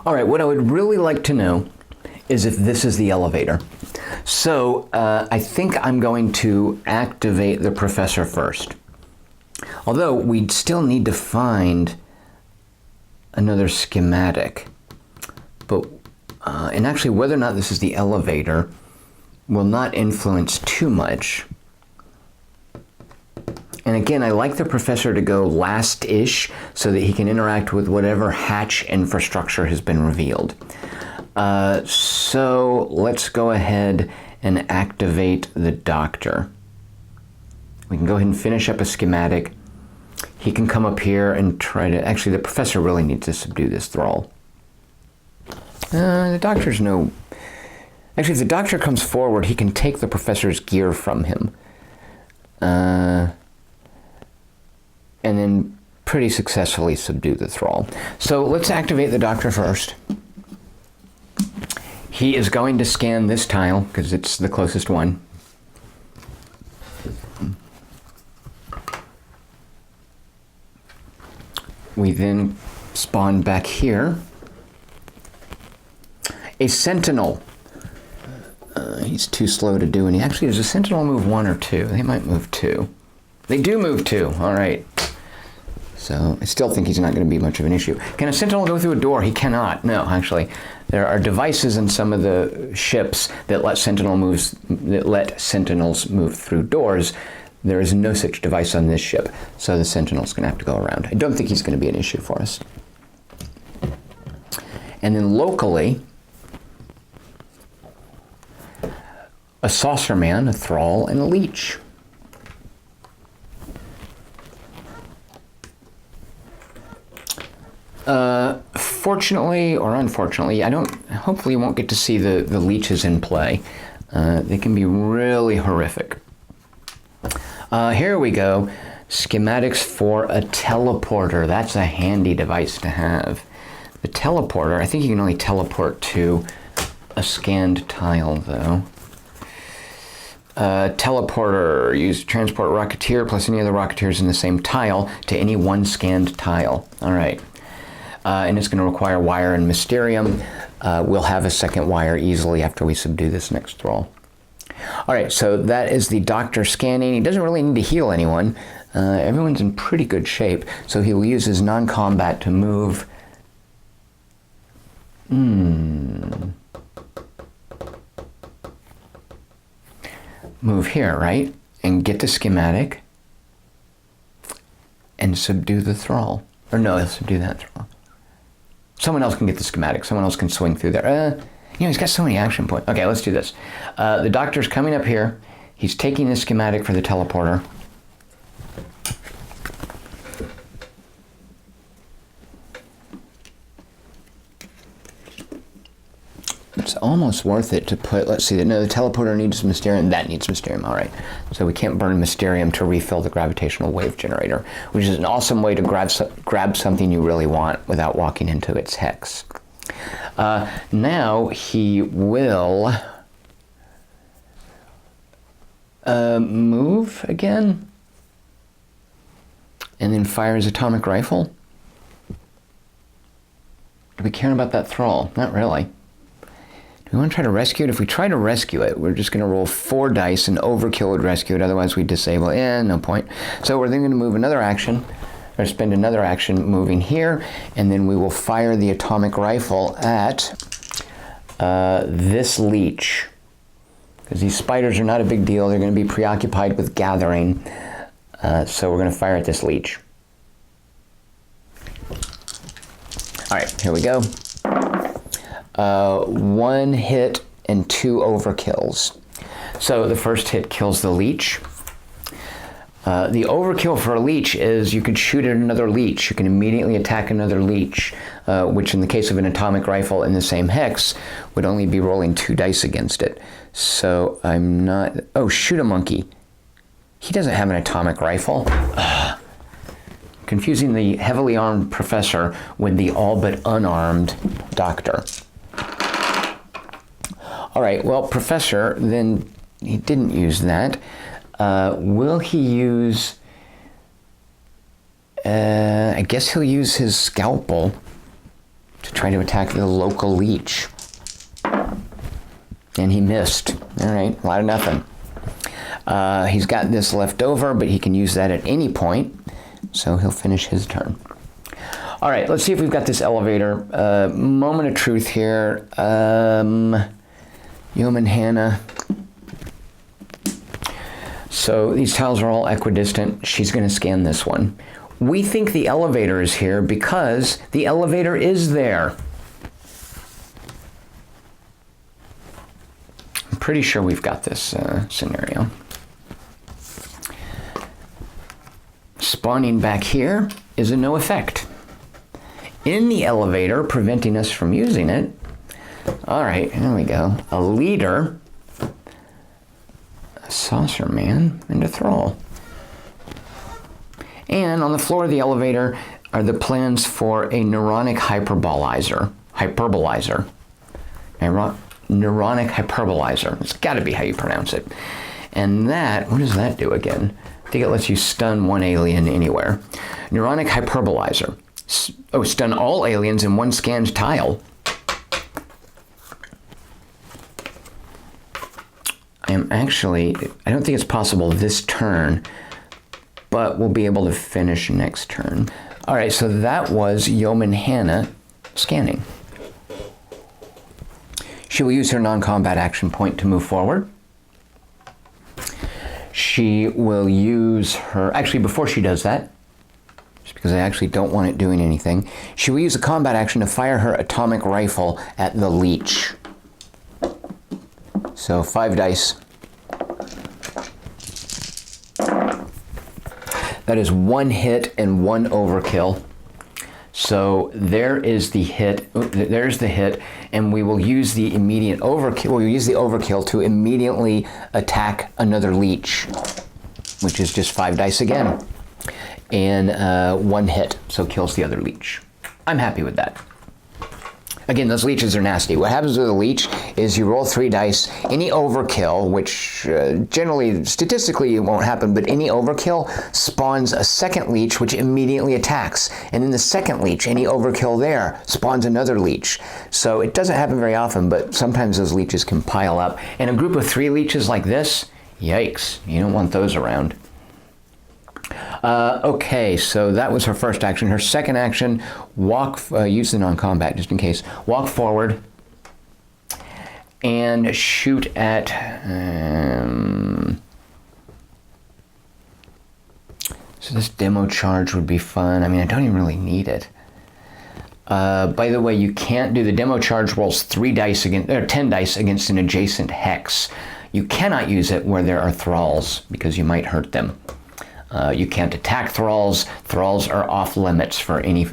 All right, what I would really like to know is if this is the elevator. So I think I'm going to activate the professor first. Although we'd still need to find another schematic. But, and actually whether or not this is the elevator will not influence too much. And again, I like the professor to go last-ish so that he can interact with whatever hatch infrastructure has been revealed. So let's go ahead and activate the doctor. We can go ahead and finish up a schematic. He can come up here and try to, actually the professor really needs to subdue this thrall. The doctor's no, actually if the doctor comes forward, he can take the professor's gear from him. And then pretty successfully subdue the thrall. So let's activate the doctor first. He is going to scan this tile because it's the closest one. We then spawn back here. A sentinel. He's too slow to do any. Actually, does a sentinel move 1 or 2? They might move 2. They do move 2. All right. So I still think he's not going to be much of an issue. Can a sentinel go through a door? He cannot. No, actually. There are devices in some of the ships that let sentinels move through doors. There is no such device on this ship, so the sentinel's going to have to go around. I don't think he's going to be an issue for us. And then locally, a saucer man, a thrall, and a leech. Fortunately or unfortunately, hopefully you won't get to see the leeches in play. They can be really horrific. Here we go. Schematics for a teleporter. That's a handy device to have. The teleporter, I think you can only teleport to a scanned tile though. Teleporter, use to transport Rocketeer plus any other Rocketeers in the same tile to any one scanned tile. All right. And it's going to require wire and Mysterium. We'll have a second wire easily after we subdue this next thrall. All right, so that is the doctor scanning. He doesn't really need to heal anyone. Everyone's in pretty good shape, so he will use his non-combat to move. Move here, right? And get the schematic and subdue the thrall. Or no, he'll subdue that thrall. Someone else can get the schematic. Someone else can swing through there. He's got so many action points. Okay, let's do this. The doctor's coming up here. He's taking the schematic for the teleporter. It's almost worth it to put, let's see, no, the teleporter needs Mysterium, that needs Mysterium, all right. So we can't burn Mysterium to refill the gravitational wave generator, which is an awesome way to grab something you really want without walking into its hex. Now he will move again and then fire his atomic rifle. Do we care about that thrall? Not really. We want to try to rescue it. If we try to rescue it, we're just going to roll 4 dice and overkill would rescue it. Otherwise, we disable it. No point. So we're then going to move another action, or spend another action moving here, and then we will fire the atomic rifle at this leech. Because these spiders are not a big deal. They're going to be preoccupied with gathering. So we're going to fire at this leech. All right, here we go. 1 hit and 2 overkills. So the first hit kills the leech. The overkill for a leech is you can shoot at another leech. You can immediately attack another leech, which in the case of an atomic rifle in the same hex would only be rolling 2 dice against it. So I'm not... Oh, shoot a monkey. He doesn't have an atomic rifle. Ugh. Confusing the heavily armed professor with the all but unarmed doctor. All right, well, professor, then he didn't use that. Will he use, I guess he'll use his scalpel to try to attack the local leech. And he missed. All right, a lot of nothing. He's got this left over, but he can use that at any point, so he'll finish his turn. All right, let's see if we've got this elevator. Moment of truth here. Yeoman Hannah. So these tiles are all equidistant. She's going to scan this one. We think the elevator is here because the elevator is there. I'm pretty sure we've got this scenario. Spawning back here is a no effect. In the elevator, preventing us from using it. All right, here we go. A leader, a saucer man, and a thrall. And on the floor of the elevator are the plans for a neuronic hyperbolizer. Neuronic hyperbolizer. It's got to be how you pronounce it. And that, what does that do again? I think it lets you stun one alien anywhere. Neuronic hyperbolizer. Oh, stun all aliens in one scanned tile. I don't think it's possible this turn, but we'll be able to finish next turn. All right, so that was Yeoman Hannah scanning. She will use her non-combat action point to move forward. She will use her, actually before she does that, just because I actually don't want it doing anything, she will use a combat action to fire her atomic rifle at the leech. So 5 dice. That is 1 hit and 1 overkill. So there is the hit. There's the hit, and we will use the immediate overkill. We'll use the overkill to immediately attack another leech, which is just 5 dice again, and 1 hit, so kills the other leech. I'm happy with that. Again, those leeches are nasty. What happens with a leech is you roll 3 dice. Any overkill, which generally, statistically, it won't happen, but any overkill spawns a second leech, which immediately attacks. And then the second leech, any overkill there, spawns another leech. So it doesn't happen very often, but sometimes those leeches can pile up. And a group of 3 leeches like this, yikes, you don't want those around. Okay, so that was her first action. Her second action, use the non-combat just in case. Walk forward and shoot at... so this demo charge would be fun. I mean, I don't even really need it. By the way, you can't do the demo charge rolls 10 dice against an adjacent hex. You cannot use it where there are thralls because you might hurt them. You can't attack thralls. Thralls are off limits for any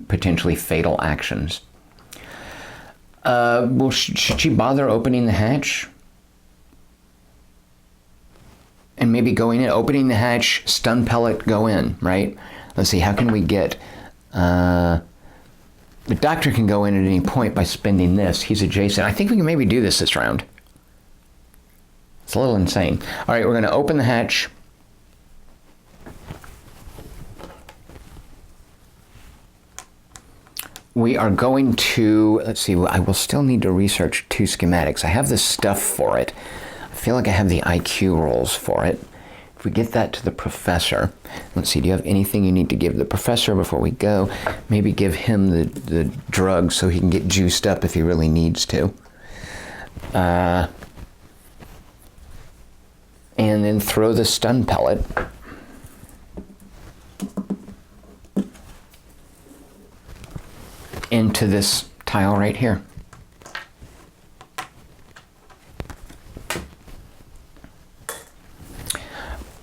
potentially fatal actions. Well, should she bother opening the hatch? And maybe going in, opening the hatch, stun pellet, go in, right? Let's see, how can we get... the doctor can go in at any point by spending this. He's adjacent. I think we can maybe do this round. It's a little insane. All right, we're going to open the hatch. We are going to, let's see, I will still need to research 2 schematics. I have the stuff for it. I feel like I have the IQ rolls for it. If we get that to the professor, let's see, do you have anything you need to give the professor before we go? Maybe give him the drug so he can get juiced up if he really needs to. And then throw the stun pellet. Into this tile right here.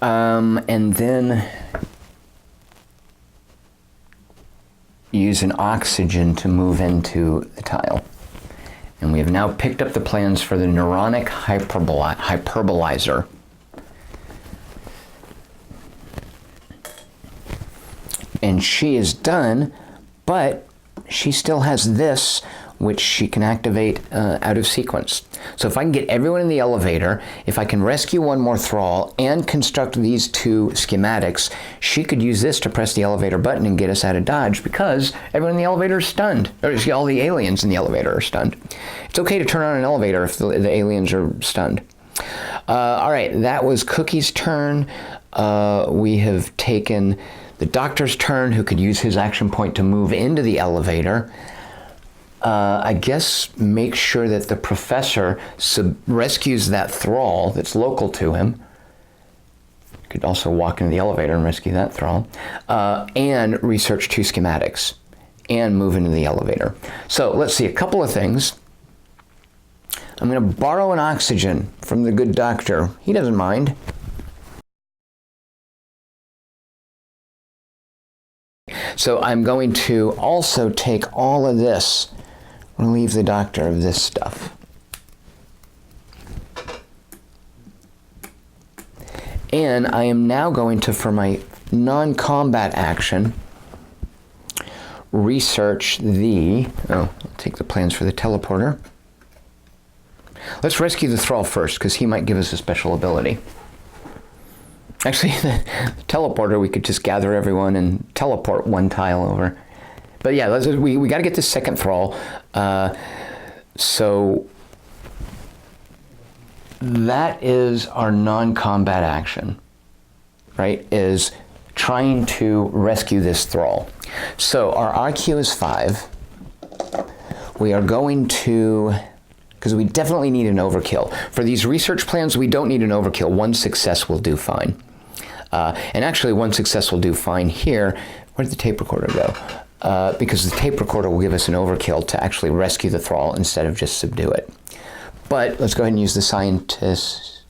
And then use an oxygen to move into the tile. And we have now picked up the plans for the neuronic hyperbolizer. And she is done, but she still has this, which she can activate out of sequence. So if I can get everyone in the elevator, if I can rescue one more thrall and construct these two schematics, she could use this to press the elevator button and get us out of Dodge because everyone in the elevator is stunned. Or all the aliens in the elevator are stunned. It's okay to turn on an elevator if the aliens are stunned. All right, that was Cookie's turn. We have taken the doctor's turn, who could use his action point to move into the elevator. I guess make sure that the professor rescues that thrall that's local to him. Could also walk into the elevator and rescue that thrall. And research two schematics and move into the elevator. So let's see, a couple of things. I'm going to borrow an oxygen from the good doctor. He doesn't mind. So I'm going to also take all of this, relieve the doctor of this stuff. And I am now going to, for my non-combat action, research I'll take the plans for the teleporter. Let's rescue the thrall first, because he might give us a special ability. Actually, the teleporter, we could just gather everyone and teleport one tile over. But yeah, we got to get this second thrall. So that is our non-combat action, right? Is trying to rescue this thrall. So our IQ is 5. We are going to, because we definitely need an overkill. For these research plans, we don't need an overkill. One success will do fine. And actually, one success will do fine here. Where did the tape recorder go? Because the tape recorder will give us an overkill to actually rescue the thrall instead of just subdue it. But let's go ahead and use the scientist.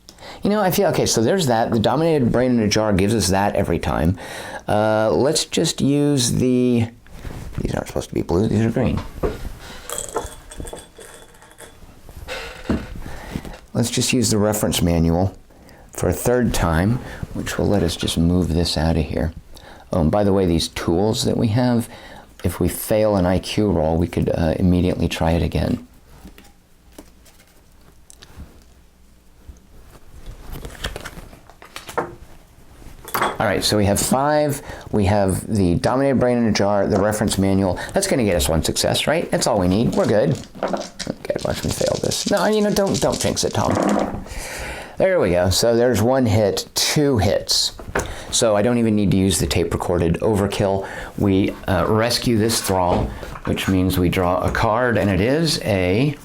You know, I feel, okay, so there's that. The dominated brain in a jar gives us that every time. Let's just use these aren't supposed to be blue, these are green. Let's just use the reference manual for a third time, which will let us just move this out of here. Oh, and by the way, these tools that we have, if we fail an IQ roll, we could immediately try it again. All right, so we have 5. We have the dominated brain in a jar, the reference manual. That's going to get us one success, right? That's all we need. We're good. Okay, watch me fail this. No, you know, don't jinx it, Tom. There we go. So there's 1 hit, 2 hits. So I don't even need to use the tape recorded overkill. We rescue this thrall, which means we draw a card, and it is a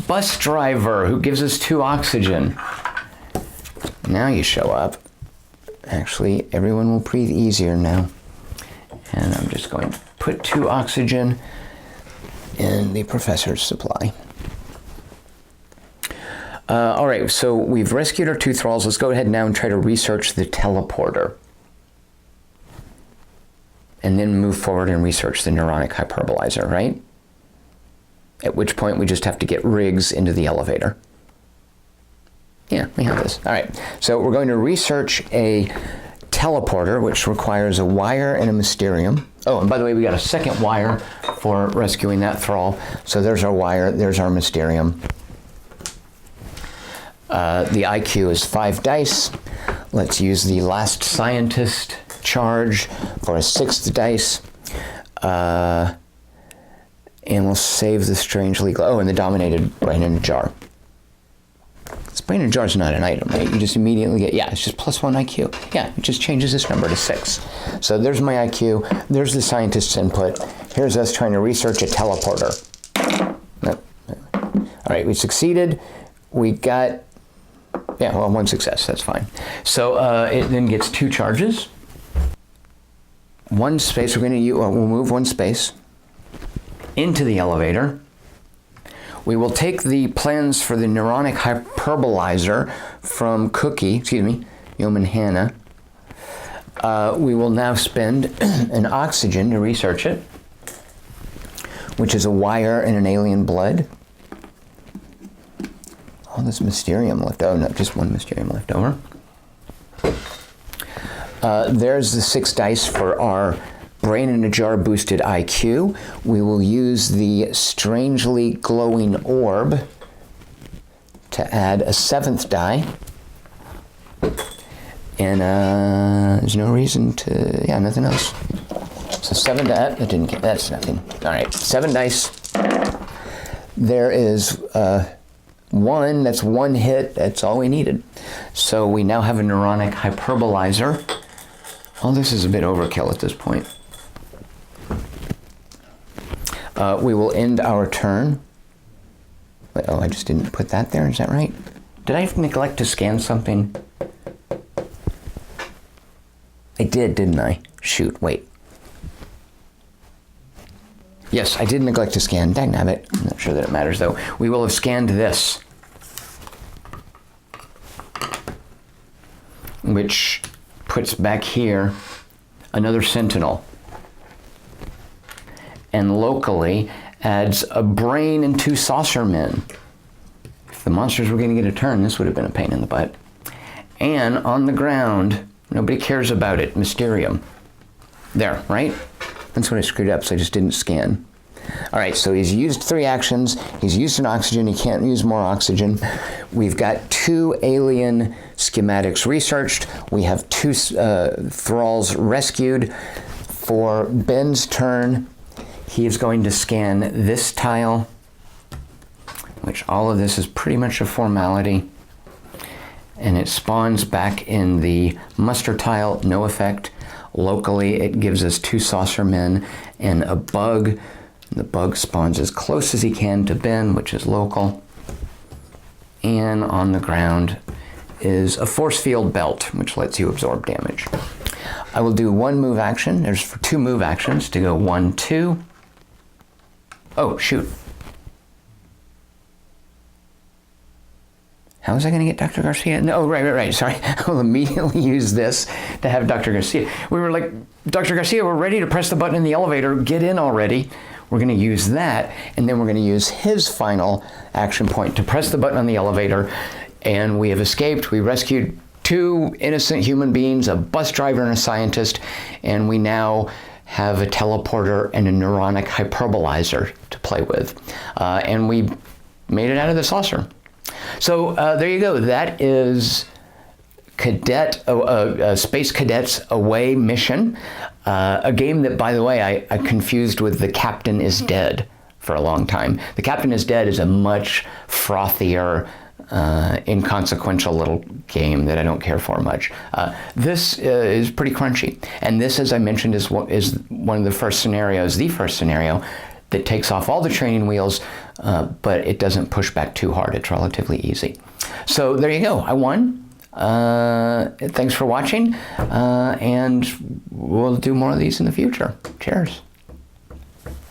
bus driver who gives us 2 oxygen. Now you show up. Actually, everyone will breathe easier now. And I'm just going to put 2 oxygen in the professor's supply. All right, so we've rescued our 2 thralls. Let's go ahead now and try to research the teleporter. And then move forward and research the neuronic hyperbolizer, right? At which point we just have to get Riggs into the elevator. Yeah, we have this. All right, so we're going to research a teleporter, which requires a wire and a mysterium. Oh, and by the way, we got a second wire for rescuing that thrall. So there's our wire, there's our mysterium. The IQ is 5 dice. Let's use the last scientist charge for a 6th dice. And we'll save the strangely and the dominated brain in a jar. This brain in a jar is not an item, right? You just immediately get, yeah, it's just +1 IQ. Yeah, it just changes this number to 6. So there's my IQ. There's the scientist's input. Here's us trying to research a teleporter. Nope. All right, we succeeded. We got, yeah, well, 1 success, that's fine. So it then gets 2 charges. 1 space, we'll move 1 space into the elevator. We will take the plans for the neuronic hyperbolizer from Yeoman Hannah. We will now spend an oxygen to research it, which is a wire and an alien blood. All this mysterium left over. No, just 1 mysterium left over. There's the 6 dice for our brain in a jar boosted IQ. We will use the strangely glowing orb to add a 7th die. And there's no reason to, yeah, nothing else. So 7 dice, that didn't get, that's nothing. All right, 7 dice. There is 1, that's 1 hit, that's all we needed. So we now have a neuronic hyperbolizer. Oh, this is a bit overkill at this point. We will end our turn. Oh, I just didn't put that there, is that right? Did I neglect to scan something? I did, didn't I? Shoot, wait. Yes, I did neglect to scan. Dagnabbit. I'm not sure that it matters, though. We will have scanned this, which puts back here another sentinel, and locally adds a brain and 2 saucer men. If the monsters were going to get a turn, this would have been a pain in the butt. And on the ground, nobody cares about it, Mysterium. There, right? That's what I screwed up, so I just didn't scan. All right, so he's used 3 actions. He's used an oxygen. He can't use more oxygen. We've got 2 alien schematics researched. We have 2 thralls rescued. For Ben's turn, he is going to scan this tile, which all of this is pretty much a formality. And it spawns back in the muster tile, no effect. Locally, it gives us 2 saucer men and a bug. The bug spawns as close as he can to Ben, which is local. And on the ground is a force field belt, which lets you absorb damage. I will do 1 move action. There's 2 move actions to go 1, 2. Oh, shoot. How was I going to get Dr. Garcia? No, right. Sorry. I will immediately use this to have Dr. Garcia. We were like, Dr. Garcia, we're ready to press the button in the elevator. Get in already. We're going to use that, and then we're going to use his final action point to press the button on the elevator. And we have escaped. We rescued 2 innocent human beings, a bus driver and a scientist, and we now have a teleporter and a neuronic hyperbolizer to play with. And we made it out of the saucer. So there you go. That is Space Cadets Away Mission, a game that, by the way, I confused with The Captain is Dead for a long time. The Captain is Dead is a much frothier, inconsequential little game that I don't care for much. This is pretty crunchy, and this, as I mentioned, is one of the first scenarios, the first scenario, that takes off all the training wheels, but it doesn't push back too hard. It's relatively easy. So there you go. I won. Thanks for watching, and we'll do more of these in the future. Cheers.